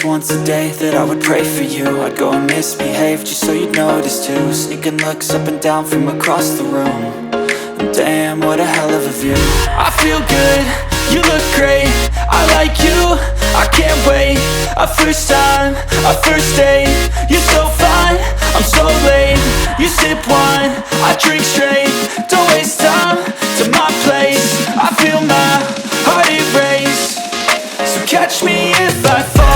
once a day that I would pray for you. I'd go and misbehave just so you'd notice too. Sneaking looks up and down from across the room. And damn, what a hell of a view. I feel good, you look great, I like you, I can't wait. A first time, a first date, you're so fine, I'm so late. You sip wine, I drink straight. Don't waste time to my place. I feel my heart erase. So catch me if I fall.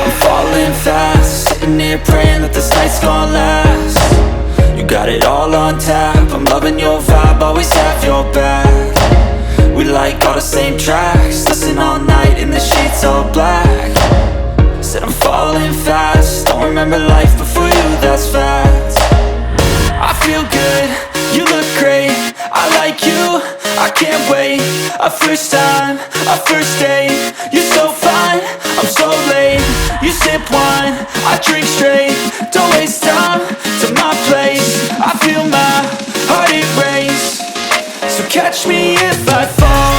I'm falling fast, sitting here praying that this night's gonna last. You got it all on tap, I'm loving your vibe, always have your back. We like all the same tracks, listen all night in the sheets all black. Said I'm falling fast, don't remember life before you, that's fact. I feel good, you look great, I like you, I can't wait. A first time, a first date, you're so fine, I'm so late. You sip wine, I drink straight. Don't waste time to my place. I feel my heart erase. So catch me if I fall.